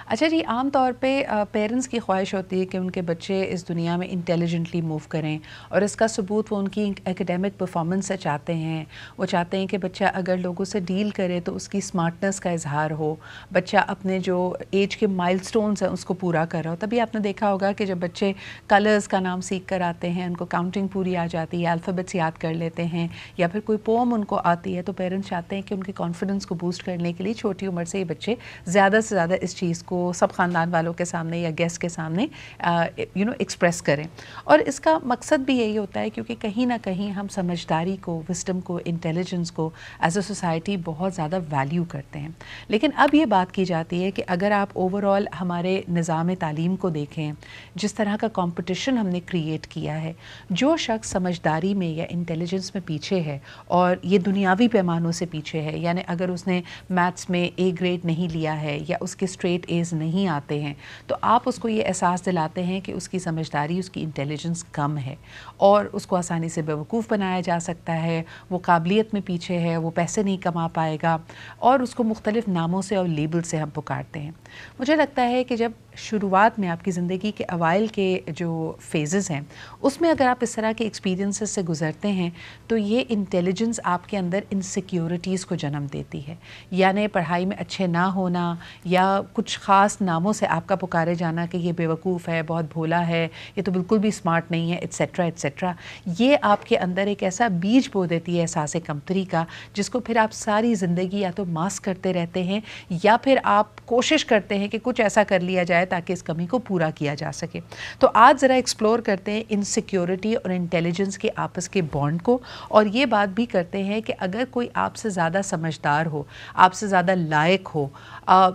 اچھا جی، عام طور پہ پیرنٹس کی خواہش ہوتی ہے کہ ان کے بچے اس دنیا میں انٹیلیجنٹلی موو کریں، اور اس کا ثبوت وہ ان کی ایکیڈیمک پرفارمنس سے چاہتے ہیں۔ وہ چاہتے ہیں کہ بچہ اگر لوگوں سے ڈیل کرے تو اس کی اسمارٹنس کا اظہار ہو، بچہ اپنے جو ایج کے مائل سٹونز ہیں اس کو پورا کر رہا ہو۔ تبھی آپ نے دیکھا ہوگا کہ جب بچے کلرز کا نام سیکھ کر آتے ہیں، ان کو کاؤنٹنگ پوری آ جاتی ہے، الفابیٹس یاد کر لیتے ہیں، یا پھر کوئی پوم ان کو آتی ہے، تو پیرنٹس چاہتے ہیں کہ ان کے کانفیڈنس کو بوسٹ کرنے کے لیے چھوٹی عمر سے یہ بچے زیادہ سے زیادہ اس چیز کو سب خاندان والوں کے سامنے یا گیسٹ کے سامنے ایکسپریس کریں۔ اور اس کا مقصد بھی یہی ہوتا ہے کیونکہ کہیں نہ کہیں ہم سمجھداری کو، وزڈم کو، انٹیلیجنس کو ایز اے سوسائٹی بہت زیادہ ویلیو کرتے ہیں۔ لیکن اب یہ بات کی جاتی ہے کہ اگر آپ اوور آل ہمارے نظام تعلیم کو دیکھیں، جس طرح کا کمپٹیشن ہم نے کریٹ کیا ہے، جو شخص سمجھداری میں یا انٹیلیجنس میں پیچھے ہے اور یہ دنیاوی پیمانوں سے پیچھے ہے، یعنی اگر اس نے میتھس میں اے گریڈ نہیں لیا ہے یا اس کے اسٹریٹ ایز نہیں آتے ہیں، تو آپ اس کو یہ احساس دلاتے ہیں کہ اس کی سمجھداری، اس کی انٹیلیجنس کم ہے، اور اس کو آسانی سے بیوقوف بنایا جا سکتا ہے، وہ قابلیت میں پیچھے ہے، وہ پیسے نہیں کما پائے گا، اور اس کو مختلف ناموں سے اور لیبل سے ہم پکارتے ہیں۔ مجھے لگتا ہے کہ جب شروعات میں آپ کی زندگی کے اوائل کے جو فیزز ہیں اس میں اگر آپ اس طرح کے ایکسپیرینسز سے گزرتے ہیں تو یہ انٹیلیجنس آپ کے اندر انسیکیورٹیز کو جنم دیتی ہے، یعنی پڑھائی میں اچھے نہ ہونا یا کچھ خاص ناموں سے آپ کا پکارے جانا کہ یہ بیوقوف ہے، بہت بھولا ہے، یہ تو بالکل بھی اسمارٹ نہیں ہے، ایٹسیٹرا ایٹسیٹرا، یہ آپ کے اندر ایک ایسا بیج بو دیتی ہے احساس کمتری کا، جس کو پھر آپ ساری زندگی یا تو ماسک کرتے رہتے ہیں یا پھر آپ کوشش کرتے ہیں کہ کچھ ایسا کر لیا جائے تاکہ اس کمی کو پورا کیا جا سکے۔ تو آج ذرا ایکسپلور کرتے ہیں انسیکیورٹی اور انٹیلیجنس کے آپس کے بانڈ کو، اور یہ بات بھی کرتے ہیں کہ اگر کوئی آپ سے زیادہ سمجھدار ہو، آپ سے زیادہ لائق ہو،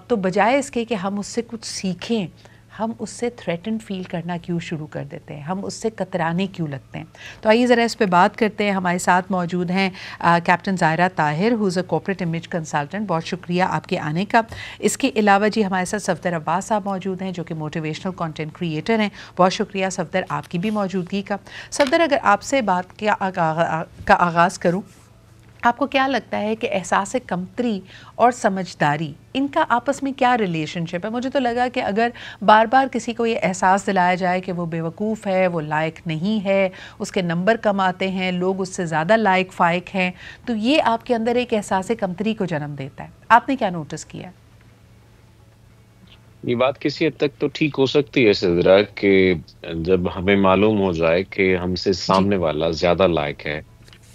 تو بجائے اس کے کہ ہم اس سے کچھ سیکھیں، ہم اس سے تھریٹن فیل کرنا کیوں شروع کر دیتے ہیں، ہم اس سے کترانے کیوں لگتے ہیں۔ تو آئیے ذرا اس پہ بات کرتے ہیں۔ ہمارے ساتھ موجود ہیں captain Zahira Tahir, who's a corporate image consultant, بہت شکریہ آپ کے آنے کا۔ اس کے علاوہ جی ہمارے ساتھ صفدر عباس صاحب موجود ہیں جو کہ موٹیویشنل کنٹینٹ کریٹر ہیں، بہت شکریہ صفدر آپ کی بھی موجودگی کا۔ صفدر، اگر آپ سے بات کا آغاز کروں، آپ کو کیا لگتا ہے کہ احساس کمتری اور سمجھداری ان کا آپس میں کیا ریلیشن شپ ہے؟ مجھے تو لگا کہ اگر بار بار کسی کو یہ احساس دلایا جائے کہ وہ بیوقوف ہے، وہ لائق نہیں ہے، اس کے نمبر کم آتے ہیں، لوگ اس سے زیادہ لائق فائق ہیں، تو یہ آپ کے اندر ایک احساس کمتری کو جنم دیتا ہے۔ آپ نے کیا نوٹس کیا؟ یہ بات کسی حد تک تو ٹھیک ہو سکتی ہے سدرا، کہ جب ہمیں معلوم ہو جائے کہ ہم سے جی سامنے والا زیادہ لائق ہے،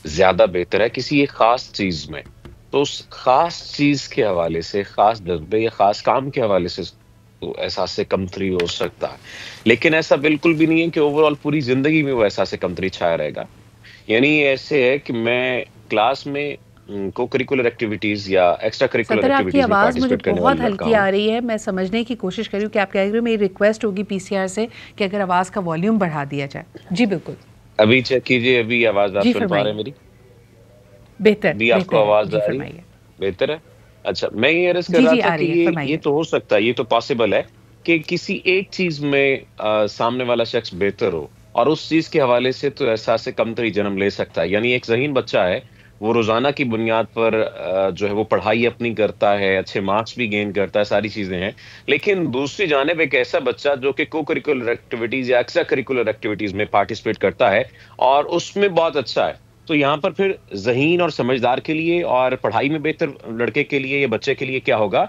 زیادہ بہتر ہے کسی ایک خاص چیز میں، تو اس خاص چیز کے حوالے سے، خاص جذبے یا خاص کام کے حوالے سے تو احساس کمتری ہو سکتا ہے۔ لیکن ایسا بالکل بھی نہیں ہے کہ اوور آل پوری زندگی میں وہ احساس کمتری چھایا رہے گا۔ یعنی ایسے ہے کہ میں کلاس میں کو کریکولر ایکٹیویٹیز یا ایکسٹرا کریکولر صدر، آپ کی ایکٹیویٹیز میں آواز مجھے پارٹیسپیٹ کرنے بہت والا لڑکا ہلکی ہوں۔ آ رہی ہے، میں سمجھنے کی کوشش کر رہی ہوں کہ آپ کہہ رہے ہو، میری ریکویسٹ ہوگی پی سی آر سے کہ اگر آواز کا والیوم بڑھا دیا جائے۔ جی بالکل، ابھی چیک کیجئے، ابھی آواز آپ جی سن پا رہے ہیں فرمائیے۔ میری؟ بہتر ابھی آپ کو بہتر ہے، آواز جی آ رہی ہے؟ فرمائیے۔ بہتر ہے۔ اچھا، میں یہ عرض کر جی رہا جی تھا آ کہ رہی ہے، یہ فرمائیے۔ تو ہو سکتا ہے، یہ تو پاسبل ہے کہ کسی ایک چیز میں سامنے والا شخص بہتر ہو، اور اس چیز کے حوالے سے تو احساس کمتری جنم لے سکتا ہے۔ یعنی ایک ذہین بچہ ہے، وہ روزانہ کی بنیاد پر جو ہے وہ پڑھائی اپنی کرتا ہے، اچھے مارکس بھی گین کرتا ہے، ساری چیزیں ہیں، لیکن دوسری جانب ایک ایسا بچہ جو کہ کو کریکولر ایکٹیویٹیز یا ایکسٹرا کریکولر ایکٹیویٹیز میں پارٹیسپیٹ کرتا ہے اور اس میں بہت اچھا ہے، تو یہاں پر پھر ذہین اور سمجھدار کے لیے اور پڑھائی میں بہتر لڑکے کے لیے یا بچے کے لیے کیا ہوگا؟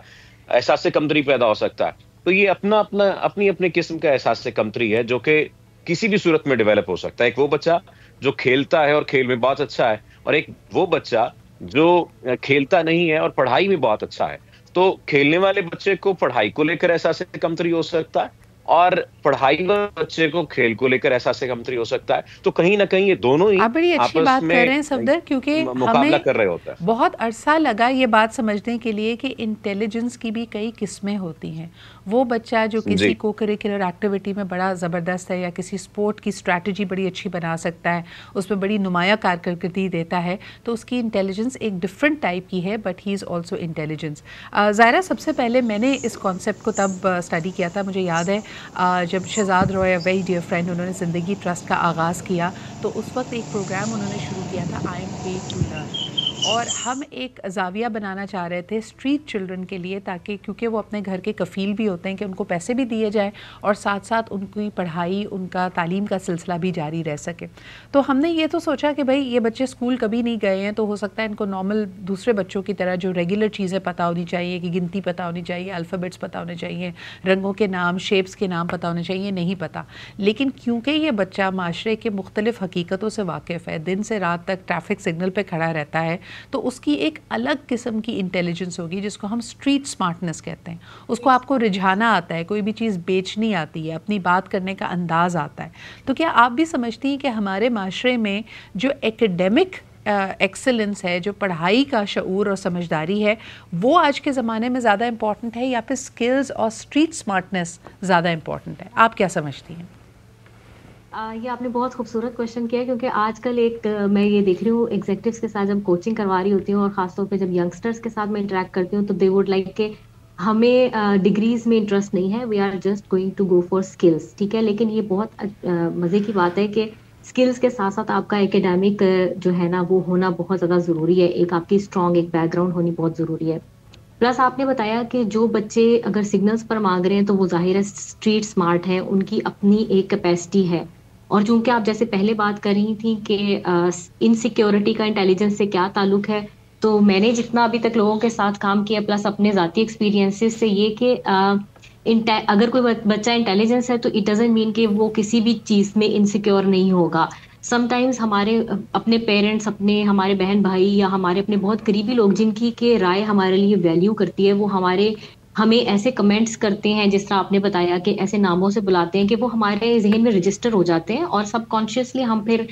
احساس سے کمتری پیدا ہو سکتا ہے۔ تو یہ اپنی اپنی قسم کا احساس سے کمتری ہے جو کہ کسی بھی صورت میں ڈیولپ ہو سکتا ہے۔ ایک وہ بچہ جو کھیلتا ہے اور کھیل میں بہت اچھا ہے، اور ایک وہ بچہ جو کھیلتا نہیں ہے اور پڑھائی میں بہت اچھا ہے۔ تو کھیلنے والے بچے کو پڑھائی کو لے کر احساس سے کمتری ہو سکتا ہے، اور پڑھائی والے بچے کو کھیل کو لے کر احساس سے کمتری ہو سکتا ہے۔ تو کہیں نہ کہیں یہ دونوں ہی آپ بڑی اچھی آپس بات کر میں رہے ہیں صفدر، کیونکہ مقابلہ ہمیں کر رہے ہوتا ہے۔ بہت عرصہ لگا یہ بات سمجھنے کے لیے کہ انٹیلیجنس کی بھی کئی قسمیں ہوتی ہیں۔ وہ بچہ جو جی، کسی کو کریکولر ایکٹیویٹی میں بڑا زبردست ہے یا کسی سپورٹ کی اسٹریٹجی بڑی اچھی بنا سکتا ہے، اس میں بڑی نمایاں کارکردگی دیتا ہے، تو اس کی انٹیلیجنس ایک ڈفرینٹ ٹائپ کی ہے، but he is also intelligence. Zahira, سب سے پہلے میں نے اس کانسیپٹ کو تب اسٹڈی کیا تھا، مجھے یاد ہے جب شہزاد روئے، ویری ڈیئر فرینڈ، انہوں نے زندگی ٹرسٹ کا آغاز کیا، تو اس وقت ایک پروگرام انہوں نے شروع کیا تھا، I am paid to learn. اور ہم ایک زاویہ بنانا چاہ رہے تھے اسٹریٹ چلڈرن کے لیے، تاکہ کیونکہ وہ اپنے گھر کے کفیل بھی ہوتے ہیں کہ ان کو پیسے بھی دیے جائیں اور ساتھ ساتھ ان کی پڑھائی، ان کا تعلیم کا سلسلہ بھی جاری رہ سکے. تو ہم نے یہ تو سوچا کہ بھائی یہ بچے اسکول کبھی نہیں گئے ہیں، تو ہو سکتا ہے ان کو نارمل دوسرے بچوں کی طرح جو ریگولر چیزیں پتہ ہونی چاہیے، کہ گنتی پتہ ہونی چاہیے، الفابیٹس پتہ ہونے چاہیے، رنگوں کے نام، شیپس کے نام پتہ ہونے چاہیے، نہیں پتہ. لیکن کیونکہ یہ بچہ معاشرے کے مختلف حقیقتوں سے واقف ہے، دن سے رات تک ٹریفک سگنل پہ کھڑا رہتا ہے، تو اس کی ایک الگ قسم کی انٹیلیجنس ہوگی جس کو ہم اسٹریٹ سمارٹنس کہتے ہیں. اس کو آپ کو رجھانا آتا ہے، کوئی بھی چیز بیچنی آتی ہے، اپنی بات کرنے کا انداز آتا ہے. تو کیا آپ بھی سمجھتی ہیں کہ ہمارے معاشرے میں جو ایکڈیمک ایکسلنس ہے، جو پڑھائی کا شعور اور سمجھداری ہے، وہ آج کے زمانے میں زیادہ امپورٹنٹ ہے، یا پھر سکلز اور اسٹریٹ سمارٹنس زیادہ امپورٹنٹ ہے؟ آپ کیا سمجھتی ہیں؟ یہ آپ نے بہت خوبصورت کوشچن کیا ہے، کیونکہ آج کل ایک میں یہ دیکھ رہی ہوں ایگزیکٹوس کے ساتھ جب کوچنگ کروا رہی ہوتی ہوں، اور خاص طور پہ جب ینگسٹرس کے ساتھ میں انٹریکٹ کرتی ہوں، تو دے وڈ لائک کہ ہمیں ڈگریز میں انٹرسٹ نہیں ہے، we are just going to go for skills. ٹھیک ہے، لیکن یہ بہت مزے کی بات ہے کہ اسکلس کے ساتھ ساتھ آپ کا اکیڈیمک جو ہے نا وہ ہونا بہت زیادہ ضروری ہے. ایک آپ کی اسٹرانگ ایک بیک گراؤنڈ ہونی بہت ضروری ہے. پلس آپ نے بتایا کہ جو بچے اگر سگنلس پر مانگ رہے ہیں تو وہ ظاہر ہے اسٹریٹ اسمارٹ ہیں، ان کی اپنی ایک کیپیسٹی ہے. اور چونکہ آپ جیسے پہلے بات کر رہی تھیں کہ انسیکیورٹی کا انٹیلیجنس سے کیا تعلق ہے، تو میں نے جتنا ابھی تک لوگوں کے ساتھ کام کیا پلس اپنے ذاتی ایکسپیرینسز سے یہ کہ اگر کوئی بچہ انٹیلیجنس ہے تو اٹ ڈزنٹ مین کہ وہ کسی بھی چیز میں انسیکیور نہیں ہوگا. سم ٹائمز ہمارے اپنے پیرنٹس، ہمارے بہن بھائی یا ہمارے اپنے بہت قریبی لوگ جن کی رائے ہمارے لیے ویلیو کرتی ہے، وہ ہمیں ایسے کمنٹس کرتے ہیں، جس طرح آپ نے بتایا کہ ایسے ناموں سے بلاتے ہیں کہ وہ ہمارے ذہن میں رجسٹر ہو جاتے ہیں، اور سب کانشیسلی ہم پھر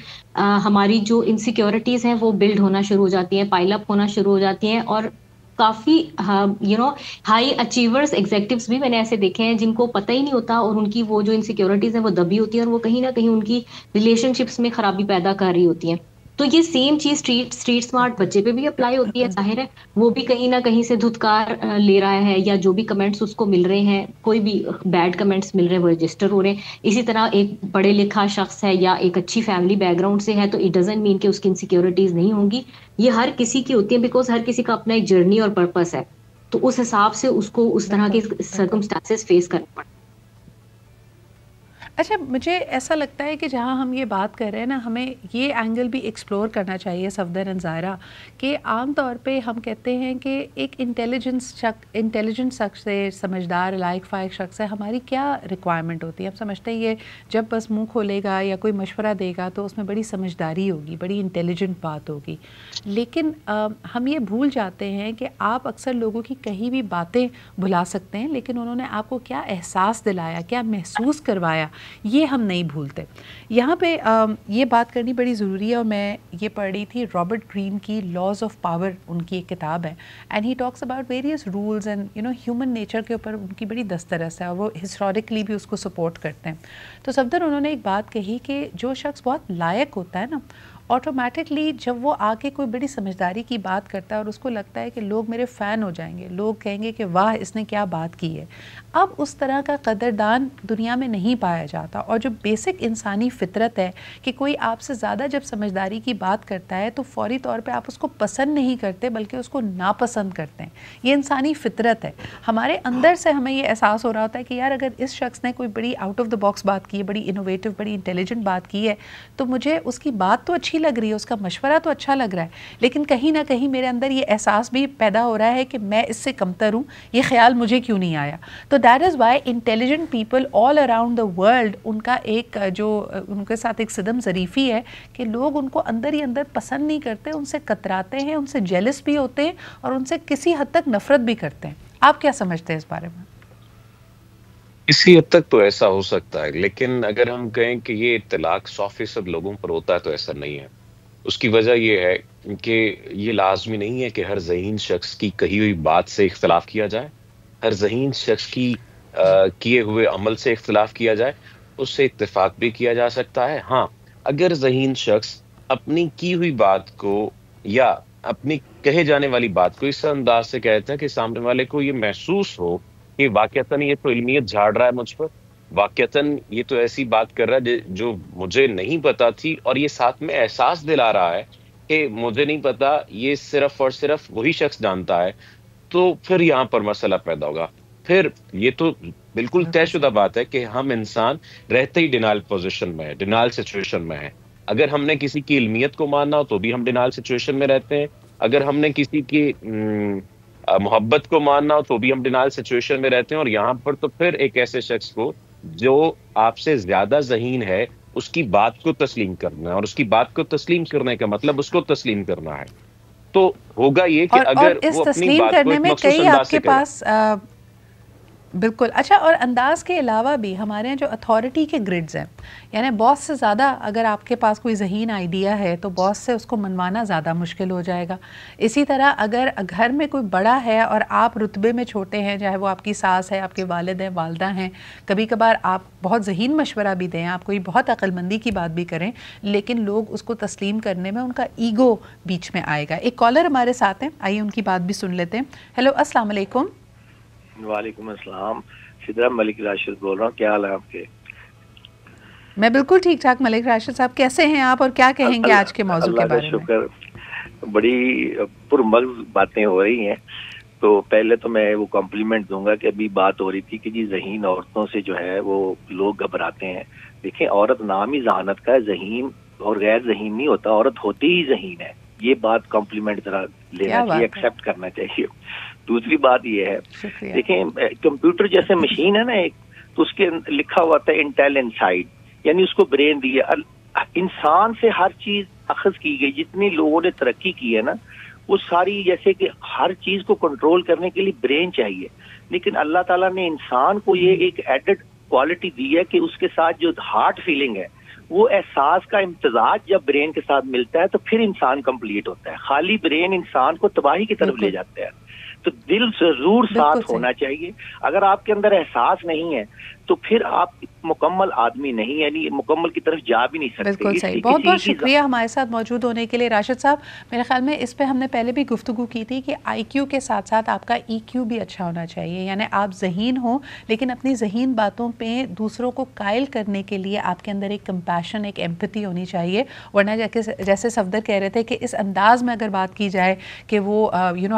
ہماری جو انسیکیورٹیز ہیں وہ بلڈ ہونا شروع ہو جاتی ہیں، پائل اپ ہونا شروع ہو جاتی ہیں. اور کافی ہائی اچیورس ایگزیکٹوس بھی میں نے ایسے دیکھے ہیں جن کو پتہ ہی نہیں ہوتا، اور ان کی وہ جو انسیکیورٹیز ہیں وہ دبی ہوتی ہیں، اور وہ کہیں نہ کہیں ان کی ریلیشن شپس میں خرابی پیدا کر رہی ہوتی ہیں. تو یہ سیم چیز اسٹریٹ اسمارٹ بچے پہ بھی اپلائی ہوتی ہے. ظاہر ہے وہ بھی کہیں نہ کہیں سے دھتکار لے رہا ہے، یا جو بھی کمنٹس اس کو مل رہے ہیں، کوئی بھی بیڈ کمنٹس مل رہے ہیں وہ رجسٹر ہو رہے ہیں. اسی طرح ایک پڑھے لکھا شخص ہے یا ایک اچھی فیملی بیک گراؤنڈ سے ہے، تو اٹ ڈزنٹ مین کہ اس کی انسیکیورٹیز نہیں ہوں گی. یہ ہر کسی کی ہوتی ہیں، بیکاز ہر کسی کا اپنا ایک جرنی اور پرپس ہے. تو اس حساب سے اس کو اس طرح کے سرکمسٹانسز فیس کرنا پڑتا ہے. اچھا، مجھے ایسا لگتا ہے کہ جہاں ہم یہ بات کر رہے ہیں نا، ہمیں یہ اینگل بھی ایکسپلور کرنا چاہیے صفدر اینڈ ظاہرہ، کہ عام طور پہ ہم کہتے ہیں کہ ایک انٹیلیجنٹ شخص ہے، سمجھدار لائق فائق شخص ہے، ہماری کیا ریکوائرمنٹ ہوتی ہے؟ ہم سمجھتے ہیں یہ جب بس منہ کھولے گا یا کوئی مشورہ دے گا تو اس میں بڑی سمجھداری ہوگی، بڑی انٹیلیجنٹ بات ہوگی. لیکن ہم یہ بھول جاتے ہیں کہ آپ اکثر لوگوں کی کہیں بھی باتیں بھلا سکتے ہیں، لیکن انہوں نے آپ کو کیا احساس دلایا، کیا محسوس کروایا، یہ ہم نہیں بھولتے. یہاں پہ یہ بات کرنی بڑی ضروری ہے، اور میں یہ پڑھ رہی تھی رابرٹ گرین کی لاز آف پاور، ان کی ایک کتاب ہے، and he talks about various rules and human nature کے اوپر ان کی بڑی دسترس ہے، اور وہ ہسٹوریکلی بھی اس کو سپورٹ کرتے ہیں. تو صفدر، انہوں نے ایک بات کہی کہ جو شخص بہت لائق ہوتا ہے نا، آٹومیٹکلی جب وہ آ کے کوئی بڑی سمجھداری کی بات کرتا ہے اور اس کو لگتا ہے کہ لوگ میرے فین ہو جائیں گے، لوگ کہیں گے کہ واہ اس نے کیا بات کی ہے، اب اس طرح کا قدردان دنیا میں نہیں پایا جاتا. اور جو بیسک انسانی فطرت ہے کہ کوئی آپ سے زیادہ جب سمجھداری کی بات کرتا ہے تو فوری طور پہ آپ اس کو پسند نہیں کرتے بلکہ اس کو ناپسند کرتے ہیں. یہ انسانی فطرت ہے. ہمارے اندر سے ہمیں یہ احساس ہو رہا ہوتا ہے کہ یار اگر اس شخص نے کوئی بڑی آؤٹ آف دا باکس بات کی ہے، بڑی انوویٹو، بڑی انٹیلیجنٹ بات کی ہے، تو مجھے اس کی بات تو اچھی لگ رہی ہے، اس کا مشورہ تو اچھا لگ رہا ہے، لیکن کہیں نہ کہیں میرے اندر یہ احساس بھی پیدا ہو رہا ہے کہ میں اس سے کمتر ہوں، یہ خیال مجھے کیوں نہیں آیا. تو that is why intelligent people all around the world, ان کا ایک جو ان کے ساتھ ایک صدم ظریفی ہے کہ لوگ ان کو اندر ہی اندر پسند نہیں کرتے، ان سے کتراتے ہیں، ان سے جیلس بھی ہوتے ہیں، اور ان سے کسی حد تک نفرت بھی کرتے ہیں. آپ کیا سمجھتے ہیں اس بارے میں؟ اسی حد تک تو ایسا ہو سکتا ہے، لیکن اگر ہم کہیں کہ یہ اطلاق 100% لوگوں پر ہوتا ہے تو ایسا نہیں ہے. اس کی وجہ یہ ہے کہ یہ لازمی نہیں ہے کہ ہر ذہین شخص کی کہی ہوئی بات سے اختلاف کیا جائے، ہر ذہین شخص کی کیے ہوئے عمل سے اختلاف کیا جائے. اس سے اتفاق بھی کیا جا سکتا ہے. ہاں، اگر ذہین شخص اپنی کی ہوئی بات کو یا اپنی کہے جانے والی بات کو اس انداز سے کہتا ہے کہ سامنے والے کو یہ محسوس ہو کہ واقعتاً یہ تو علمیت جھاڑ رہا ہے مجھ پر، واقعتاً یہ تو ایسی بات کر رہا ہے جو مجھے نہیں پتا تھی، اور یہ ساتھ میں احساس دلا رہا ہے کہ مجھے نہیں پتا، یہ صرف اور صرف وہی شخص جانتا ہے، تو پھر یہاں پر مسئلہ پیدا ہوگا. پھر یہ تو بالکل طے بالکل شدہ صحیح. بات ہے کہ ہم انسان رہتے ہی ڈینائل پوزیشن میں ہے، ڈینائل سچویشن میں ہے. اگر ہم نے کسی کی علمیت کو ماننا ہو تو بھی ہم ڈینائل سچویشن میں رہتے ہیں. اگر ہم نے کسی کی محبت کو ماننا ہو تو بھی ہم ڈینائل سچویشن میں رہتے ہیں. اور یہاں پر تو پھر ایک ایسے شخص کو جو آپ سے زیادہ ذہین ہے اس کی بات کو تسلیم کرنا ہے، اور اس کی بات کو تسلیم کرنے کا مطلب اس کو تسلیم کرنا ہے. تو ہوگا یہ کہ اور اگر اس وہ اپنی تسلیم بات کو کرنے ایک میں مخصوص کئی انداز آپ سے کے کہے. پاس بالکل اچھا. اور انداز کے علاوہ بھی ہمارے یہاں جو اتھارٹی کے گریڈز ہیں، یعنی باس سے زیادہ اگر آپ کے پاس کوئی ذہین آئیڈیا ہے تو باس سے اس کو منوانا زیادہ مشکل ہو جائے گا. اسی طرح اگر گھر میں کوئی بڑا ہے اور آپ رتبے میں چھوٹے ہیں، چاہے وہ آپ کی ساس ہے، آپ کے والد ہیں، والدہ ہیں، کبھی کبھار آپ بہت ذہین مشورہ بھی دیں، آپ کوئی بہت عقل مندی کی بات بھی کریں، لیکن لوگ اس کو تسلیم کرنے میں ان کا ایگو بیچ میں آئے گا. ایک کالر ہمارے ساتھ ہیں، آئیے ان کی بات بھی سن لیتے ہیں. ہیلو، السلام علیکم. وعلیکم السلام. سدرا ملک راشد بول رہا ہوں. کیا حال ہے آپ کے؟ میں بالکل ٹھیک ٹھاک. ملک راشد صاحب کیسے ہیں آپ، اور کیا کہیں گے آج کے موضوع کے اللہ کا بارے میں؟ شکر، بڑی پرمغز باتیں ہو رہی ہیں. تو پہلے تو میں وہ کمپلیمنٹ دوں گا کہ ابھی بات ہو رہی تھی کہ جی ذہین عورتوں سے جو ہے وہ لوگ گھبراتے ہیں. دیکھیں، عورت نام ہی ذہانت کا ہے، ذہین اور غیر ذہین نہیں ہوتا، عورت ہوتی ہی ذہین ہے. یہ بات کمپلیمنٹ ذرا لینا چاہیے، ایکسیپٹ کرنا چاہیے. دوسری بات یہ ہے، شکریہ. دیکھیں کمپیوٹر جیسے مشین ہے نا ایک، تو اس کے لکھا ہوا تھا انٹیل انسائڈ، یعنی اس کو برین دی ہے. انسان سے ہر چیز اخذ کی گئی، جتنی لوگوں نے ترقی کی ہے نا وہ ساری، جیسے کہ ہر چیز کو کنٹرول کرنے کے لیے برین چاہیے. لیکن اللہ تعالیٰ نے انسان کو یہ ایک ایڈڈ کوالٹی دی ہے کہ اس کے ساتھ جو ہارٹ فیلنگ ہے، وہ احساس کا امتزاج جب برین کے ساتھ ملتا ہے تو پھر انسان کمپلیٹ ہوتا ہے. خالی برین انسان کو تباہی کی طرف لے جاتا ہے. تو دل ضرور ساتھ ہونا چاہیے. اگر آپ کے اندر احساس نہیں ہے تو پھر آپ مکمل آدمی نہیں، یعنی مکمل کی طرف جا بھی نہیں سکتے. بالکل صحیح. بہت بہت شکریہ ہمارے ساتھ موجود ہونے کے لیے راشد صاحب. میرے خیال میں اس پہ ہم نے پہلے بھی گفتگو کی تھی کہ آئی کیو کے ساتھ ساتھ آپ کا ای کیو بھی اچھا ہونا چاہیے. یعنی آپ ذہین ہوں لیکن اپنی ذہین باتوں پہ دوسروں کو قائل کرنے کے لیے آپ کے اندر ایک کمپیشن، ایک ایمپتھی ہونی چاہیے. ورنہ جیسے صفدر کہہ رہے تھے کہ اس انداز میں اگر بات کی جائے کہ وہ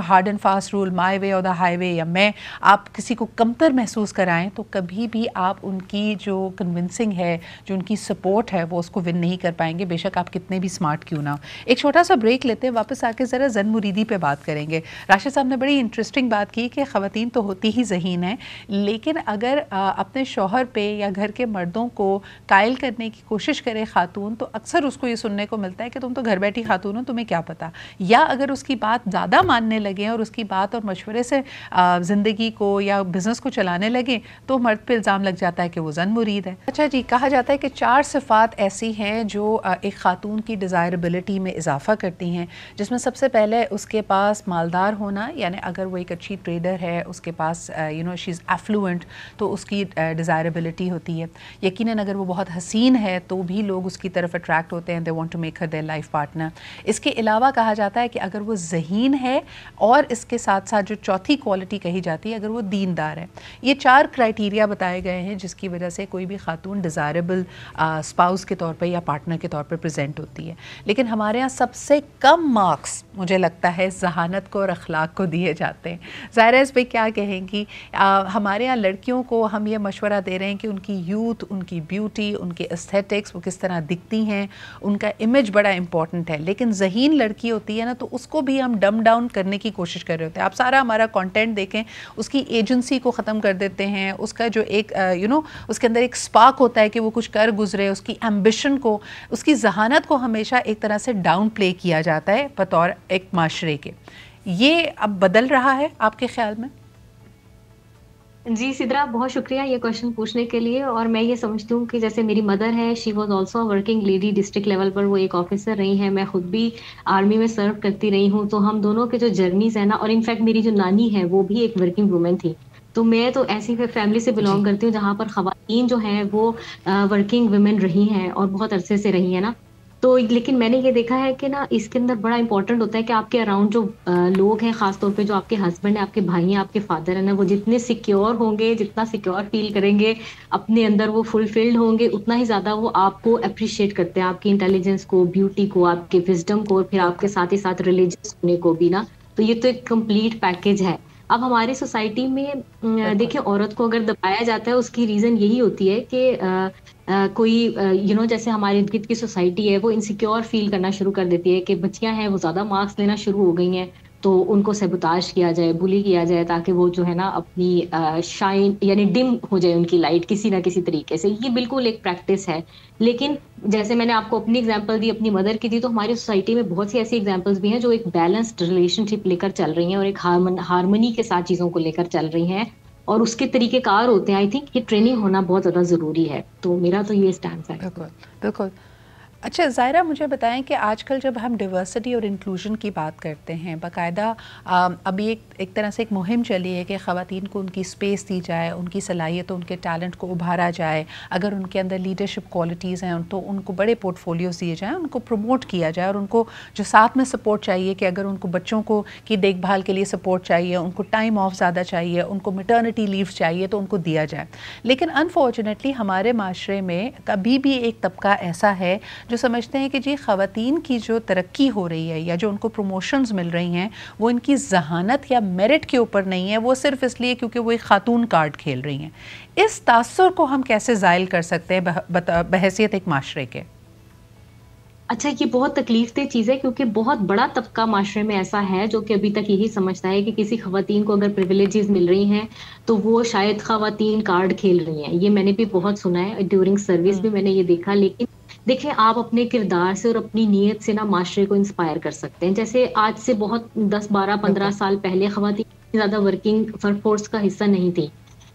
ہارڈ اینڈ فاسٹ رول، مائی وے اور دا ہائی وے، یا میں آپ کسی کو کمتر محسوس کرائیں، تو کبھی بھی آپ ان کی جو کنونسنگ ہے، جو ان کی سپورٹ ہے، وہ اس کو ون نہیں کر پائیں گے، بے شک آپ کتنے بھی سمارٹ کیوں نہ ہو. ایک چھوٹا سا بریک لیتے ہیں، واپس آ کے ذرا زن مریدی پہ بات کریں گے. راشد صاحب نے بڑی انٹرسٹنگ بات کی کہ خواتین تو ہوتی ہی ذہین ہیں، لیکن اگر اپنے شوہر پہ یا گھر کے مردوں کو قائل کرنے کی کوشش کرے خاتون، تو اکثر اس کو یہ سننے کو ملتا ہے کہ تم تو گھر بیٹھی خاتون ہو، تمہیں کیا پتا. یا اگر اس کی بات زیادہ ماننے لگیں اور اس کی بات اور مشورے سے زندگی کو یا بزنس کو چلانے لگیں تو مرد پہ الزام لگ جاتا ہے کہ وہ زن مرید ہے. اچھا جی، کہا جاتا ہے کہ 4 صفات ایسی ہیں جو ایک خاتون کی ڈیزائربلٹی میں اضافہ کرتی ہیں، جس میں سب سے پہلے اس کے پاس مالدار ہونا. یعنی اگر وہ ایک اچھی ٹریڈر ہے، اس کے پاس شی از ایفلوئنٹ، تو اس کی ڈیزائربلٹی ہوتی ہے. یقیناً اگر وہ بہت حسین ہے تو بھی لوگ اس کی طرف اٹریکٹ ہوتے ہیں، they want to make her their life partner. اس کے علاوہ کہا جاتا ہے کہ اگر وہ ذہین ہے، اور اس کے ساتھ ساتھ جو چوتھی کوالٹی کہی جاتی ہے، اگر وہ دیندار ہے. یہ 4 کرائیٹیریا بتائے گئے ہیں جس کی وجہ سے کوئی بھی خاتون ڈیزائربل اسپاؤس کے طور پہ یا پارٹنر کے طور پہ پریزنٹ ہوتی ہے. لیکن ہمارے ہاں سب سے کم مارکس مجھے لگتا ہے ذہانت کو اور اخلاق کو دیے جاتے ہیں. ظاہر ہے اس پہ کیا کہیں گی. ہمارے ہاں لڑکیوں کو ہم یہ مشورہ دے رہے ہیں کہ ان کی یوتھ، ان کی بیوٹی، ان کے استھیٹکس، وہ کس طرح دکھتی ہیں، ان کا امیج بڑا امپورٹنٹ ہے. لیکن ذہین لڑکی ہوتی ہے نا، تو اس کو بھی ہم ڈم ڈاؤن کرنے کی کوشش کر رہے ہوتے ہیں. آپ سارا ہمارا کانٹینٹ دیکھیں، اس کی ایجنسی کو ختم کر دیتے ہیں، اس کا جو ایک اس کے اندر ایک سپارک ہوتا ہے کہ وہ کچھ کر گزرے، اس کی ایمبیشن کو، اس کی ذہانت کو ہمیشہ ایک طرح سے ڈاؤن پلے کیا جاتا ہے بطور ایک معاشرے کے. یہ اب بدل رہا ہے آپ کے خیال میں؟ جی سدرا، بہت شکریہ یہ کوشچن پوچھنے کے لیے. اور میں یہ سمجھتی ہوں کہ جیسے میری مدر ہے، she was also working lady, district level پر وہ ایک آفیسر رہی ہیں، میں خود بھی آرمی میں سرو کرتی رہی ہوں. تو ہم دونوں کے جو جرنیز ہیں نا، اور انفیکٹ میری جو نانی ہے وہ بھی ایک ورکنگ وومن تھی. تو میں تو ایسی فیملی سے بلانگ کرتی ہوں جہاں پر خواتین جو ہیں وہ ورکنگ ویمن رہی ہیں اور بہت عرصے سے رہی ہیں نا. تو لیکن میں نے یہ دیکھا ہے کہ نا اس کے اندر بڑا امپورٹنٹ ہوتا ہے کہ آپ کے اراؤنڈ جو لوگ ہیں، خاص طور پہ جو آپ کے ہسبینڈ ہیں، آپ کے بھائی ہیں، آپ کے فادر ہیں نا، وہ جتنے سیکیور ہوں گے، جتنا سیکیور فیل کریں گے اپنے اندر، وہ فلفلڈ ہوں گے، اتنا ہی زیادہ وہ آپ کو اپریشیٹ کرتے ہیں، آپ کی انٹیلیجنس کو، بیوٹی کو، آپ کے وزڈم کو، اور پھر آپ کے بالکل ساتھ ہی ساتھ ریلیجیس ہونے کو بھی نا. تو یہ تو ایک کمپلیٹ پیکج ہے. اب ہماری سوسائٹی میں بالکل دیکھیں، عورت کو اگر دبایا جاتا ہے، اس کی ریزن یہی ہوتی ہے کہ کوئی جیسے ہمارے ارد گرد کی سوسائٹی ہے وہ انسیکیور فیل کرنا شروع کر دیتی ہے کہ بچیاں ہیں وہ زیادہ مارکس لینا شروع ہو گئی ہیں، تو ان کو سیبوتاژ کیا جائے، بلی کیا جائے، تاکہ وہ جو ہے نا اپنی شائن یعنی ڈم ہو جائے ان کی لائٹ کسی نہ کسی طریقے سے. یہ بالکل ایک پریکٹس ہے. لیکن جیسے میں نے آپ کو اپنی اگزامپل دی، اپنی مدر کی دی، تو ہماری سوسائٹی میں بہت سی ایسی ایگزامپلس بھی ہیں جو ایک بیلنسڈ ریلیشن شپ لے کر چل رہی ہیں، اور ایک ہارمنی کے ساتھ چیزوں کو لے کر چل رہی ہیں، اور اس کے طریقہ کار ہوتے ہیں. آئی تھنک یہ ٹریننگ ہونا بہت زیادہ ضروری ہے. تو میرا تو یہ اسٹینڈ ہے. بالکل بالکل. اچھا ظاہرہ، مجھے بتائیں کہ آج کل جب ہم ڈیورسٹی اور انکلوژن کی بات کرتے ہیں، باقاعدہ ابھی ایک طرح سے ایک مہم چلی ہے کہ خواتین کو ان کی اسپیس دی جائے، ان کی صلاحیتوں، ان کے ٹیلنٹ کو ابھارا جائے. اگر ان کے اندر لیڈرشپ کوالٹیز ہیں تو ان کو بڑے پورٹ فولیوز دیے جائیں، ان کو پروموٹ کیا جائے، اور ان کو جو ساتھ میں سپورٹ چاہیے کہ اگر ان کو بچوں کو کی دیکھ بھال کے لیے سپورٹ چاہیے، ان کو ٹائم آف زیادہ چاہیے، ان کو میٹرنٹی لیو چاہیے، تو ان کو دیا جائے. لیکن انفارچونیٹلی ہمارے معاشرے میں کبھی بھی ایک طبقہ ایسا ہے جو سمجھتے ہیں کہ جی خواتین کی جو ترقی ہو رہی ہے یا جو ان کو پروموشنز مل رہی ہیں وہ ان کی ذہانت یا میرٹ کے اوپر نہیں ہے، وہ صرف اس لیے کیونکہ وہ ایک خاتون کارڈ کھیل رہی ہیں. اس تاثر کو ہم کیسے زائل کر سکتے ہیں بحیثیت ایک معاشرے کے؟ اچھا، یہ بہت تکلیف دہ چیز ہے، کیونکہ بہت بڑا طبقہ معاشرے میں ایسا ہے جو کہ ابھی تک یہی سمجھتا ہے کہ کسی خواتین کو اگر پریویلیجز مل رہی ہیں تو وہ شاید خواتین کارڈ کھیل رہی ہیں. یہ میں نے بھی بہت سنا ہے، ڈیورنگ سروس بھی میں نے یہ دیکھا. لیکن دیکھیں، آپ اپنے کردار سے اور اپنی نیت سے نا معاشرے کو انسپائر کر سکتے ہیں. جیسے آج سے بہت 10 12 15 بالکل سال پہلے خواتین اتنی زیادہ ورکنگ فورس کا حصہ نہیں تھی،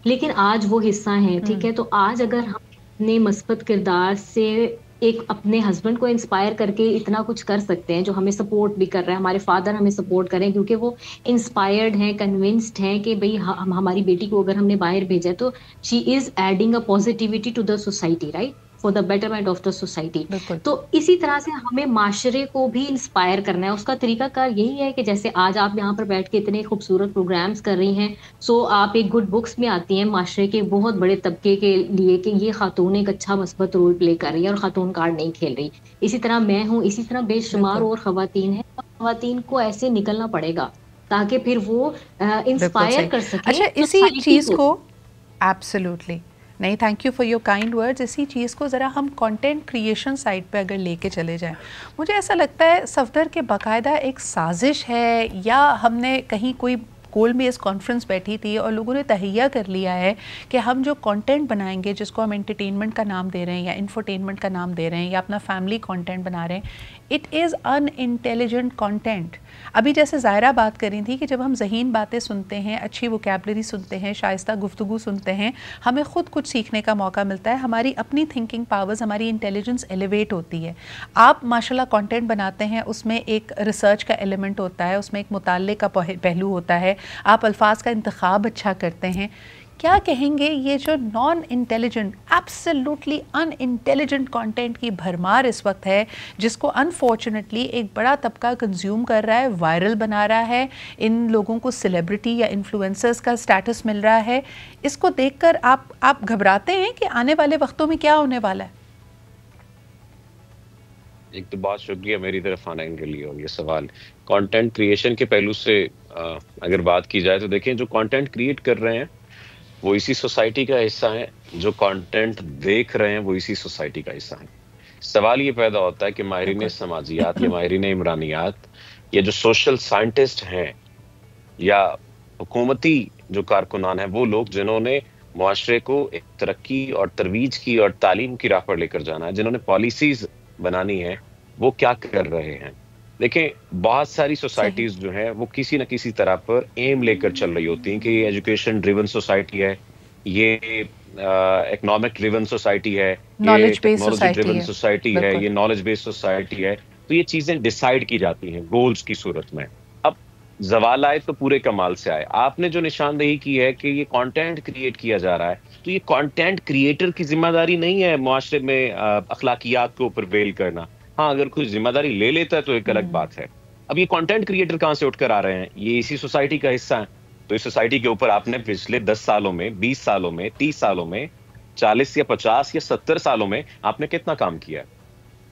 لیکن آج وہ حصہ ہیں. ٹھیک ہے، تو آج اگر ہم اپنے مثبت کردار سے ایک اپنے ہسبینڈ کو انسپائر کر کے اتنا کچھ کر سکتے ہیں، جو ہمیں سپورٹ بھی کر رہے ہیں، ہمارے فادر ہمیں سپورٹ کریں کیونکہ وہ انسپائرڈ ہیں، کنونسڈ ہیں کہ بھئی ہماری بیٹی کو اگر ہم نے باہر بھیجا تو she is adding a positivity to the society, right, for the betterment of the society. بالکل تو اسی طرح سے ہمیں معاشرے کو بھی انسپائر کرنا ہے. اس کا طریقہ کار یہی ہے کہ جیسے آج آپ یہاں پر بیٹھ کے اتنے خوبصورت پروگرامز کر رہی ہیں، سو آپ ایک گڈ بکس میں آتی ہیں معاشرے کے بہت بڑے طبقے کے لیے کہ یہ خاتون ایک اچھا مثبت رول پلے کر رہی ہے اور خاتون کارڈ نہیں کھیل رہی. اسی طرح میں ہوں، اسی طرح بے شمار بالکل اور خواتین ہیں. خواتین کو ایسے نکلنا پڑے گا تاکہ پھر وہ بالکل انسپائر صحیح. کر سکیں اچھا، اسی سوسائٹی چیز کو ایبسلیوٹلی نہیں، thank you for your kind words. اسی چیز کو ذرا ہم کانٹینٹ کریشن سائٹ پہ اگر لے کے چلے جائیں، مجھے ایسا لگتا ہے صفدر کہ باقاعدہ ایک سازش ہے، یا ہم نے کہیں کوئی گول میں اس کانفرنس بیٹھی تھی اور لوگوں نے تہیہ کر لیا ہے کہ ہم جو کانٹینٹ بنائیں گے جس کو ہم انٹرٹینمنٹ کا نام دے رہے ہیں یا انفرٹینمنٹ کا نام دے رہے ہیں یا اپنا فیملی کانٹینٹ بنا رہے ہیں، it is in intelligent content. ابھی جیسے ظاہرہ بات کر رہی تھی کہ جب ہم ذہین باتیں سنتے ہیں، اچھی ووکیبلری سنتے ہیں، شائستہ گفتگو سنتے ہیں، ہمیں خود کچھ سیکھنے کا موقع ملتا ہے، ہماری اپنی تھنکنگ پاورز، ہماری انٹیلیجنس ایلیویٹ ہوتی ہے. آپ ماشاءاللہ کانٹینٹ بناتے ہیں، اس میں ایک ریسرچ کا ایلیمنٹ ہوتا ہے، اس میں ایک مطالعے کا پہلو ہوتا ہے، آپ الفاظ کا انتخاب اچھا کرتے ہیں. کیا کہیں گے یہ جو نان انٹیلیجنٹ، ایبسلیوٹلی ان انٹیلیجنٹ کانٹینٹ کی بھرمار اس وقت ہے، جس کو انفارچونیٹلی ایک بڑا طبقہ کنزیوم کر رہا ہے، وائرل بنا رہا ہے، ان لوگوں کو سیلیبریٹی یا انفلوئنسرز کا سٹیٹس مل رہا ہے، اس کو دیکھ کر آپ گھبراتے ہیں کہ آنے والے وقتوں میں کیا ہونے والا ہے؟ ایک تو بہت شکریہ میری طرف آنے کے لیے. اور یہ سوال کانٹینٹ کریشن کے پہلو سے اگر بات کی جائے تو دیکھیں، جو کانٹینٹ کریٹ کر رہے ہیں وہ اسی سوسائٹی کا حصہ ہیں، جو کانٹینٹ دیکھ رہے ہیں وہ اسی سوسائٹی کا حصہ ہیں. سوال یہ پیدا ہوتا ہے کہ ماہرین سماجیات یا ماہرین عمرانیات یا جو سوشل سائنٹسٹ ہیں یا حکومتی جو کارکنان ہیں، وہ لوگ جنہوں نے معاشرے کو ایک ترقی اور ترویج کی اور تعلیم کی راہ پر لے کر جانا ہے، جنہوں نے پالیسیز بنانی ہے، وہ کیا کر رہے ہیں؟ دیکھیں، بہت ساری صحیح. سوسائٹیز جو ہیں وہ کسی نہ کسی طرح پر ایم لے کر چل رہی ہوتی ہیں کہ یہ ایجوکیشن ڈریون سوسائٹی ہے، یہ اکنامک ڈریون سوسائٹی ہے، یہ knowledge base technology society driven ہے. سوسائٹی ہے، بالکل یہ نالج بیس سوسائٹی ہے. تو یہ چیزیں ڈیسائیڈ کی جاتی ہیں گولز کی صورت میں. اب زوال آئے تو پورے کمال سے آئے. آپ نے جو نشاندہی کی ہے کہ یہ کانٹینٹ کریٹ کیا جا رہا ہے، تو یہ کانٹینٹ کریٹر کی ذمہ داری نہیں ہے معاشرے میں اخلاقیات کو پرویل کرنا. ہاں اگر کوئی ذمہ داری لے لیتا ہے تو ایک الگ بات ہے. اب یہ کنٹینٹ کریٹر کہاں سے اٹھ کر آ رہے ہیں؟ یہ اسی سوسائٹی کا حصہ ہیں. تو اس سوسائٹی کے اوپر آپ نے پچھلے 10 سالوں میں، 20 سالوں میں، 30 سالوں میں، 40 یا 50 یا 70 سالوں میں آپ نے کتنا کام کیا؟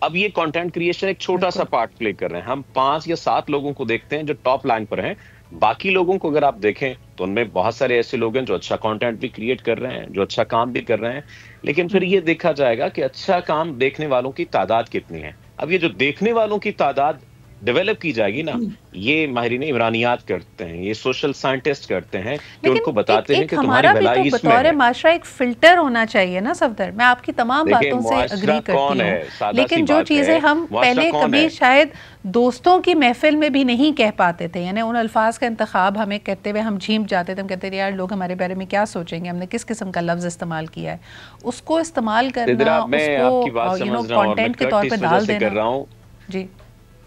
اب یہ کنٹینٹ کریشن ایک چھوٹا سا پارٹ پلے کر رہے ہیں. ہم 5 یا 7 لوگوں کو دیکھتے ہیں جو ٹاپ لائن پر ہیں. باقی لوگوں کو اگر آپ دیکھیں تو ان میں بہت سارے ایسے لوگ ہیں جو اچھا کنٹینٹ بھی کریٹ کر رہے ہیں، جو اچھا کام بھی کر رہے ہیں. لیکن پھر یہ دیکھا جائے گا کہ اچھا کام دیکھنے والوں کی تعداد کتنی ہے. اب یہ جو دیکھنے والوں کی تعداد ڈیولپ کی جائے گی نا، یہ ماہرین عمرانیات کرتے ہیں، یہ سوشل سائنٹسٹ کرتے ہیں کہ ان کو بتاتے ہیں کہ تمہاری بھلائی اس میں ہے. بطور معاشرہ ایک فلٹر ہونا چاہیے نا صفدر. میں آپ کی تمام باتوں سے اگری کرتی ہوں، لیکن جو چیزیں ہم پہلے کبھی شاید دوستوں کی محفل میں بھی نہیں کہہ پاتے تھے، یعنی ان الفاظ کا انتخاب ہمیں کرتے ہوئے ہم جھیمپ جاتے تھے. ہم کہتے تھے یار لوگ ہمارے بارے میں کیا سوچیں گے، ہم نے کس قسم کا لفظ استعمال کیا ہے. اس کو استعمال کرنا، اس کو کانٹینٹ کے طور پہ ڈال دینا. جی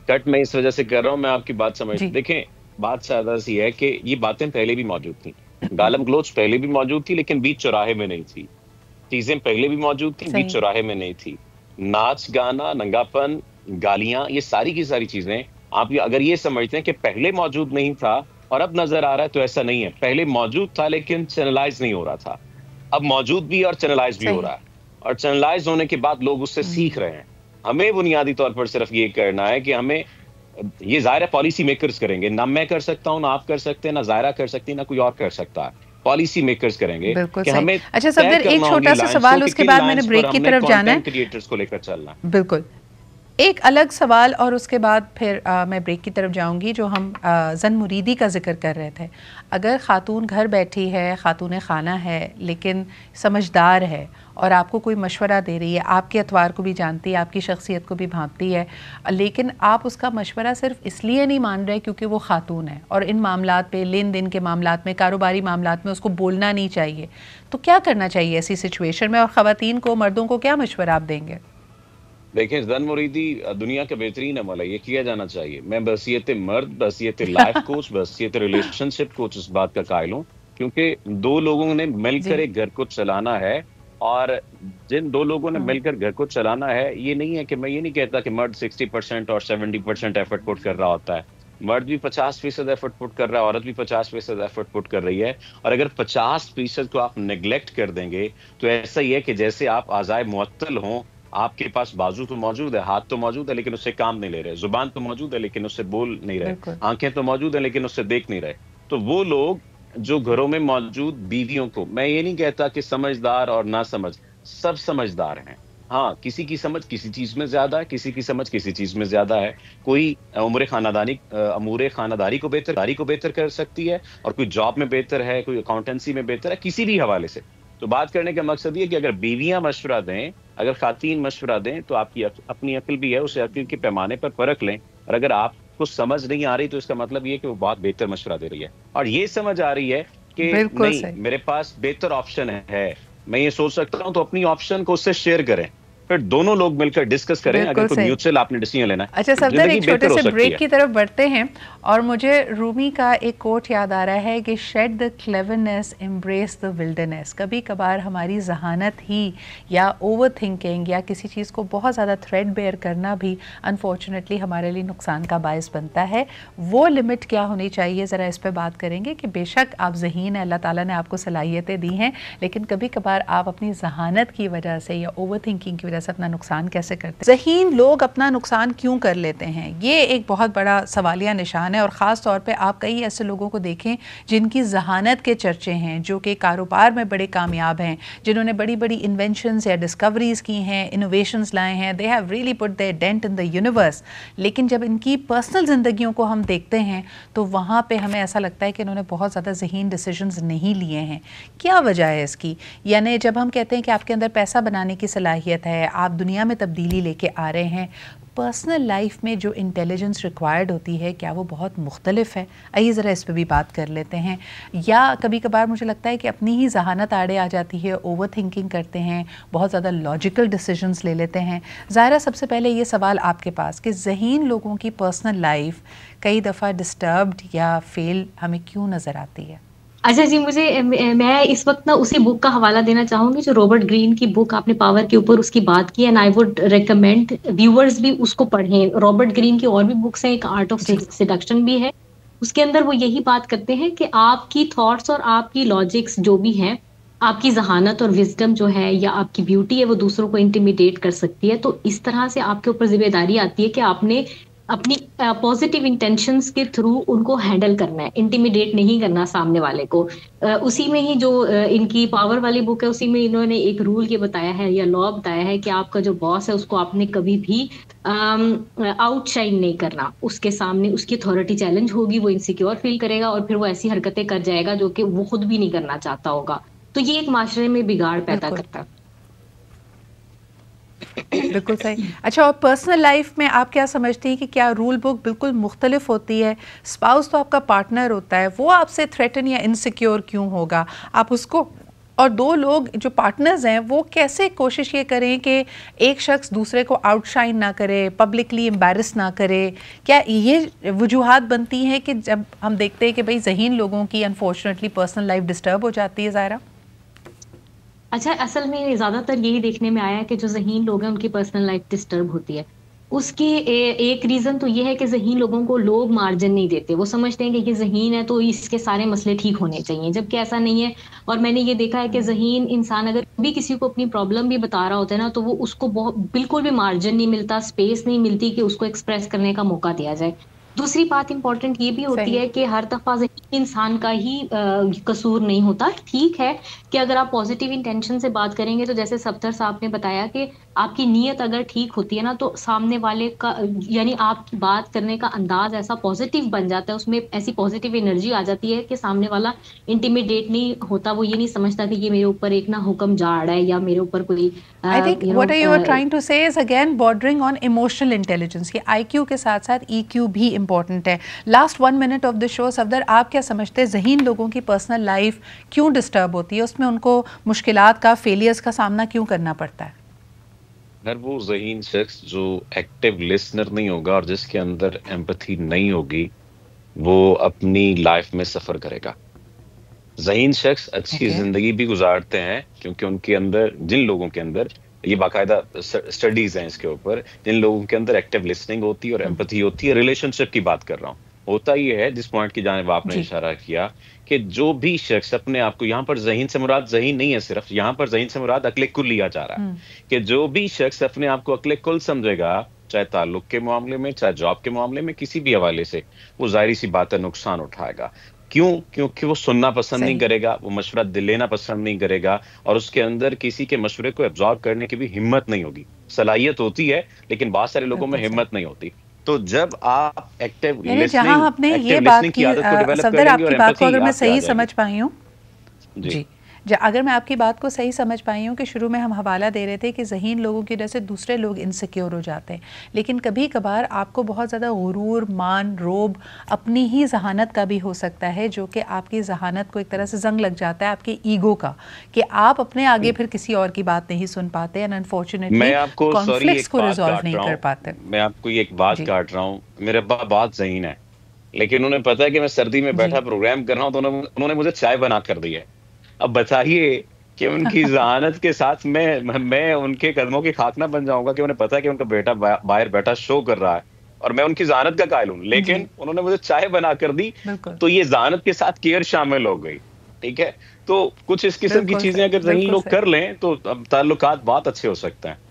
کٹ میں اس وجہ سے کر رہا ہوں، میں آپ کی بات سمجھ. دیکھیں بات سادہ سی ہے کہ یہ باتیں پہلے بھی موجود تھیں. گالم گلوچ پہلے بھی موجود تھی لیکن بیچ چوراہے میں نہیں تھی. چیزیں پہلے بھی موجود تھیں، بیچ چوراہے میں نہیں تھی. ناچ گانا، ننگا پن، گالیاں، یہ ساری کی ساری چیزیں آپ اگر یہ سمجھتے ہیں کہ پہلے موجود نہیں تھا اور اب نظر آ رہا ہے تو ایسا نہیں ہے. پہلے موجود تھا لیکن چینلائز نہیں ہو رہا تھا. اب موجود بھی اور چینلائز بھی ہو رہا ہے، اور چینلائز ہونے کے بعد لوگ اس سے سیکھ رہے ہیں. ہمیں بنیادی طور پر صرف یہ کرنا ہے کہ ہمیں، یہ ظاہر ہے پالیسی میکرز کریں گے، نہ میں کر سکتا ہوں، نہ آپ کر سکتے ہیں، نہ ظاہرہ کر سکتی، نہ کوئی اور کر سکتا ہے. پالیسی میکرز کریں گے کہ ہمیں. اچھا صفدر، ایک چھوٹا سا سوال، اس کے بعد میں نے بریک کی طرف جانا ہے. کریٹرز کو لے کر چلنا ہے. بالکل ایک الگ سوال، اور اس کے بعد پھر میں بریک کی طرف جاؤں گی. جو ہم زن مریدی کا ذکر کر رہے تھے، اگر خاتون گھر بیٹھی ہے، خاتون خانہ ہے، لیکن سمجھدار ہے اور آپ کو کوئی مشورہ دے رہی ہے، آپ کے اتوار کو بھی جانتی ہے، آپ کی شخصیت کو بھی بھانپتی ہے، لیکن آپ اس کا مشورہ صرف اس لیے نہیں مان رہے کیونکہ وہ خاتون ہے اور ان معاملات پہ، لین دین کے معاملات میں، کاروباری معاملات میں اس کو بولنا نہیں چاہیے، تو کیا کرنا چاہیے ایسی سچویشن میں؟ اور خواتین کو، مردوں کو کیا مشورہ آپ دیں گے؟ دیکھیں زن مریدی دنیا کا بہترین عمل ہے، یہ کیا جانا چاہیے. میں بحیثیت مرد، بحیثیت لائف کوچ، بحیثیت ریلیشن شپ کوچ اس بات کا قائل ہوں، کیونکہ دو لوگوں نے مل کر ایک گھر کو چلانا ہے. اور جن دو لوگوں نے مل کر گھر کو چلانا ہے، یہ نہیں ہے کہ میں یہ نہیں کہتا کہ مرد 60% اور 70% ایفرٹ پٹ کر رہا ہوتا ہے. مرد بھی 50% ایفرٹ پٹ کر رہا ہے، عورت بھی 50% ایفرٹ پٹ کر رہی ہے. اور اگر 50% کو آپ نیگلیکٹ کر دیں گے تو ایسا ہی ہے کہ جیسے آپ اعضائے معطل ہوں. آپ کے پاس بازو تو موجود ہے، ہاتھ تو موجود ہے لیکن اس سے کام نہیں لے رہے، زبان تو موجود ہے لیکن اس سے بول نہیں رہے، آنکھیں تو موجود ہیں لیکن اس سے دیکھ نہیں رہے. تو وہ لوگ جو گھروں میں موجود بیویوں کو، میں یہ نہیں کہتا کہ سمجھدار اور نہ سمجھ، سب سمجھدار ہیں. ہاں کسی کی سمجھ کسی چیز میں زیادہ ہے، کسی کی سمجھ کسی چیز میں زیادہ ہے. کوئی امور خانداری کو بہتر کر سکتی ہے، اور کوئی جاب میں بہتر ہے، کوئی اکاؤنٹنسی میں بہتر ہے، کسی بھی حوالے سے. تو بات کرنے کا مقصد یہ کہ اگر بیویاں مشورہ دیں، اگر خواتین مشورہ دیں، تو آپ کی اپنی عقل بھی ہے، اسے عقل کے پیمانے پر پرکھ لیں. اور اگر آپ کو سمجھ نہیں آ رہی تو اس کا مطلب یہ کہ وہ بہت بہتر مشورہ دے رہی ہے، اور یہ سمجھ آ رہی ہے کہ نہیں میرے پاس بہتر آپشن ہے، میں یہ سوچ سکتا ہوں، تو اپنی آپشن کو اس سے شیئر کریں، پھر دونوں لوگ مل کر ڈسکس کریں. اگر کوئی میوچل آپ نے ڈیسیژن لینا ہے. اچھا صفدر، ایک چھوٹے سے بریک کی طرف بڑھتے ہیں، اور مجھے رومی کا ایک کوٹ یاد آ رہا ہے کہ shade the کلیورنیس، embrace the wilderness. کبھی کبھار ہماری ذہانت ہی یا اوور تھنکنگ یا کسی چیز کو بہت زیادہ تھریڈ بیئر کرنا بھی انفارچونیٹلی ہمارے لیے نقصان کا باعث بنتا ہے. وہ لمٹ کیا ہونی چاہیے، ذرا اس پہ بات کریں گے کہ بے شک آپ ذہین ہیں، اللہ تعالیٰ نے آپ کو صلاحیتیں دی ہیں، لیکن کبھی کبھار آپ اپنی ذہانت کی وجہ سے یا اوور تھنکنگ کی وجہ سے اپنا نقصان کیسے کرتے ہیں؟ ذہین لوگ اپنا نقصان کیوں کر لیتے ہیں؟ یہ ایک بہت بڑا سوالیہ نشان ہے. اور خاص طور پہ آپ کئی ایسے لوگوں کو دیکھیں جن کی ذہانت کے چرچے ہیں، جو کہ کاروبار میں بڑے کامیاب ہیں، جنہوں نے بڑی بڑی انوینشنز یا ڈسکوریز کی ہیں، انوویشنز لائے ہیں. They have really put their dent in the universe. لیکن جب ان کی پرسنل زندگیوں کو ہم دیکھتے ہیں تو وہاں پہ ہمیں ایسا لگتا ہے کہ انہوں نے بہت زیادہ ذہین ڈیسیژنز نہیں لیے ہیں. کیا وجہ ہے اس کی؟ یعنی جب ہم کہتے ہیں کہ آپ کے اندر پیسہ بنانے کی صلاحیت ہے، آپ دنیا میں تبدیلی لے کے آ رہے ہیں، پرسنل لائف میں جو انٹیلیجنس ریکوائرڈ ہوتی ہے کیا وہ بہت مختلف ہے؟ آئیے ذرا اس پہ بھی بات کر لیتے ہیں. یا کبھی کبھار مجھے لگتا ہے کہ اپنی ہی ذہانت آڑے آ جاتی ہے، اوور تھنکنگ کرتے ہیں، بہت زیادہ لاجیکل ڈیسیژنس لے لیتے ہیں. ظاہرہ سب سے پہلے یہ سوال آپ کے پاس کہ ذہین لوگوں کی پرسنل لائف کئی دفعہ ڈسٹربڈ یا فیل ہمیں کیوں نظر آتی ہے؟ اچھا جی، میں اس وقت نا اسی بک کا حوالہ دینا چاہوں گی جو رابرٹ گرین کی بک آپ نے پاور کے اوپر اس کی بات کی، and I would recommend viewers بھی اس کو پڑھیں. رابرٹ گرین کی اور بھی بکس ہیں، ایک آرٹ آف جی سیڈکشن بھی ہے. اس کے اندر وہ یہی بات کرتے ہیں کہ آپ کی تھاٹس اور آپ کی لاجکس جو بھی ہیں، آپ کی ذہانت اور وزڈم جو ہے یا آپ کی بیوٹی ہے، وہ دوسروں کو انٹیمیڈیٹ کر سکتی ہے. تو اس طرح سے آپ کے اوپر ذمہ داری آتی ہے کہ آپ نے اپنی پازیٹیو انٹینشنز کے تھرو ان کو ہینڈل کرنا ہے، انٹیمیڈیٹ نہیں کرنا سامنے والے کو. اسی میں ہی جو ان کی پاور والی بک ہے، اسی میں انہوں نے ایک رول یہ بتایا ہے یا لا بتایا ہے کہ آپ کا جو باس ہے اس کو آپ نے کبھی بھی آؤٹ شائن نہیں کرنا. اس کے سامنے اس کی اتھارٹی چیلنج ہوگی، وہ انسیکیور فیل کرے گا اور پھر وہ ایسی حرکتیں کر جائے گا جو کہ وہ خود بھی نہیں کرنا چاہتا ہوگا. تو یہ ایک معاشرے میں بگاڑ پیدا بالکل کرتا ہے. بالکل صحیح. اچھا، اور پرسنل لائف میں آپ کیا سمجھتے ہیں کہ کیا رول بک بالکل مختلف ہوتی ہے؟ اسپاؤس تو آپ کا پارٹنر ہوتا ہے، وہ آپ سے تھریٹن یا انسیکیور کیوں ہوگا؟ آپ اس کو، اور دو لوگ جو پارٹنرز ہیں وہ کیسے کوشش یہ کریں کہ ایک شخص دوسرے کو آؤٹ شائن نہ کرے، پبلکلی امبیرس نہ کرے؟ کیا یہ وجوہات بنتی ہیں کہ جب ہم دیکھتے ہیں کہ بھئی ذہین لوگوں کی انفارچونیٹلی پرسنل لائف ڈسٹرب ہو جاتی ہے ظاہرہ؟ اچھا، اصل میں زیادہ تر یہی دیکھنے میں آیا ہے کہ جو ذہین لوگ ہیں ان کی پرسنل لائف ڈسٹرب ہوتی ہے. اس کی ایک ریزن تو یہ ہے کہ ذہین لوگوں کو لوگ مارجن نہیں دیتے. وہ سمجھتے ہیں کہ یہ ذہین ہے تو اس کے سارے مسئلے ٹھیک ہونے چاہیے، جبکہ ایسا نہیں ہے. اور میں نے یہ دیکھا ہے کہ ذہین انسان اگر بھی کسی کو اپنی پرابلم بھی بتا رہا ہوتا ہے نا، تو وہ اس کو بالکل بھی مارجن نہیں ملتا، اسپیس نہیں ملتی کہ اس کو ایکسپریس کرنے کا موقع دیا جائے. دوسری بات امپورٹنٹ یہ بھی ہوتی صحیح. ہے کہ ہر دفعہ ذہین انسان کا ہی قصور نہیں ہوتا. ٹھیک ہے کہ اگر آپ پازیٹیو انٹینشن سے بات کریں گے، تو جیسے صفدر صاحب نے بتایا کہ آپ کی نیت اگر ٹھیک ہوتی ہے نا، تو سامنے والے کا یعنی آپ کی بات کرنے کا انداز ایسا پازیٹیو بن جاتا ہے، اس میں ایسی پازیٹیو انرجی آ جاتی ہے کہ سامنے والا انٹیمیڈیٹ نہیں ہوتا. وہ یہ نہیں سمجھتا کہ یہ میرے اوپر ایک نہ حکم جاڑ ہے یا میرے اوپر کوئی I think what you are trying to say is again bordering on emotional intelligence. یہ آئی کیو کے ساتھ ساتھ ای کیو بھی امپورٹنٹ ہے. لاسٹ 1 minute آف دا شو، صفدر آپ کیا سمجھتے ہیں ذہین لوگوں کی پرسنل لائف کیوں ڈسٹرب ہوتی ہے؟ اس میں ان کو مشکلات کا، فیلیئرز کا سامنا کیوں کرنا پڑتا ہے؟ اگر وہ ذہین شخص جو ایکٹیو لسنر نہیں ہوگا اور جس کے اندر ایمپتھی نہیں ہوگی، وہ اپنی لائف میں سفر کرے گا. ذہین شخص اچھی اوکے. زندگی بھی گزارتے ہیں کیونکہ ان کے اندر، جن لوگوں کے اندر، یہ باقاعدہ اسٹڈیز ہیں اس کے اوپر، جن لوگوں کے اندر ایکٹیو لسننگ ہوتی ہے اور ایمپتھی ہوتی ہے. ریلیشن شپ کی بات کر رہا ہوں. ہوتا یہ ہے، جس پوائنٹ کی جانب آپ نے جی اشارہ کیا، کہ جو بھی شخص اپنے آپ کو، یہاں پر ذہین سے مراد ذہین نہیں ہے صرف، یہاں پر ذہین سے مراد عقل کل لیا جا رہا ہے، کہ جو بھی شخص اپنے آپ کو عقل کل سمجھے گا، چاہے تعلق کے معاملے میں، چاہے جاب کے معاملے میں، کسی بھی حوالے سے، وہ ظاہری سی بات ہے نقصان اٹھائے گا. کیوں؟ کیونکہ وہ سننا پسند نہیں صحیح. کرے گا، وہ مشورہ لینا پسند نہیں کرے گا، اور اس کے اندر کسی کے مشورے کو ایبزارب کرنے کی بھی ہمت نہیں ہوگی. صلاحیت ہوتی ہے لیکن بہت سارے لوگوں بالکل میں صحیح. ہمت نہیں ہوتی. تو جب آپ یعنی جہاں آپ نے یہ ایکٹیو بات لسننگ کی کی، عادت کو ڈیولپ کر صفدر لیں گے آپ اور کی بات کو ایمپتھی اگر میں آپ کے آ صحیح جائے گی. سمجھ پائی ہوں، جی جی اگر میں آپ کی بات کو صحیح سمجھ پائی ہوں کہ شروع میں ہم حوالہ دے رہے تھے کہ ذہین لوگوں کی وجہ سے دوسرے لوگ انسیکیور ہو جاتے ہیں، لیکن کبھی کبھار آپ کو بہت زیادہ غرور، مان، روب اپنی ہی ذہانت کا بھی ہو سکتا ہے، جو کہ آپ کی ذہانت کو ایک طرح سے زنگ لگ جاتا ہے آپ کے ایگو کا، کہ آپ اپنے آگے پھر کسی اور کی بات نہیں سن پاتے اینڈ انفارچونیٹلی میں آپ کو، سوری کانفلکٹس ایک کو بات ریزالو کاٹ نہیں رہا کر ہوں، پاتے. میں آپ کو ایک بات جی کاٹ رہا ہوں. میرے ابا بہت ذہین ہے، لیکن انہیں پتا ہے کہ میں سردی میں جی بیٹھا پروگرام کر رہا ہوں، تو انہوں نے مجھے چائے بنا کر دی ہے. اب بتائیے کہ ان کی ذہانت کے ساتھ میں ان کے قدموں کی خاک نہ بن جاؤں گا، کہ انہیں پتا ہے کہ ان کا بیٹا باہر بیٹا شو کر رہا ہے اور میں ان کی ذہانت کا قائل ہوں، جی لیکن انہوں نے مجھے چائے بنا کر دی. بالکل تو یہ ذہانت کے ساتھ کیئر شامل ہو گئی. ٹھیک ہے، تو کچھ اس قسم کی بالکل چیزیں صحیح، اگر ذہین بالکل لوگ صحیح. کر لیں تو تعلقات بہت اچھے ہو سکتے ہیں.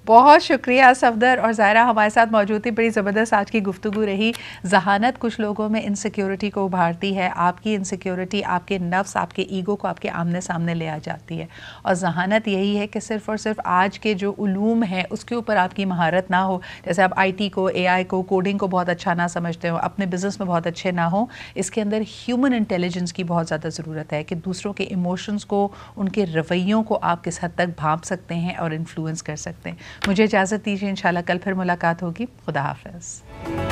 بہت شکریہ صفدر، اور ظاہرہ ہمارے ساتھ موجود تھی. بڑی زبردست آج کی گفتگو رہی. ذہانت کچھ لوگوں میں انسیکیورٹی کو ابھارتی ہے، آپ کی انسیکیورٹی آپ کے نفس، آپ کے ایگو کو آپ کے آمنے سامنے لے آ جاتی ہے، اور ذہانت یہی ہے کہ صرف اور صرف آج کے جو علوم ہیں اس کے اوپر آپ کی مہارت نہ ہو. جیسے آپ آئی ٹی کو، اے آئی کو، کوڈنگ کو بہت اچھا نہ سمجھتے ہو، اپنے بزنس میں بہت اچھے نہ ہوں، اس کے اندر ہیومن انٹیلیجنس کی بہت زیادہ ضرورت ہے، کہ دوسروں کے ایموشنز کو، ان کے رویوں کو آپ کس حد تک بھانپ سکتے ہیں اور انفلوئنس کر سکتے ہیں. مجھے اجازت دیجیے، انشاءاللہ کل پھر ملاقات ہوگی. خدا حافظ.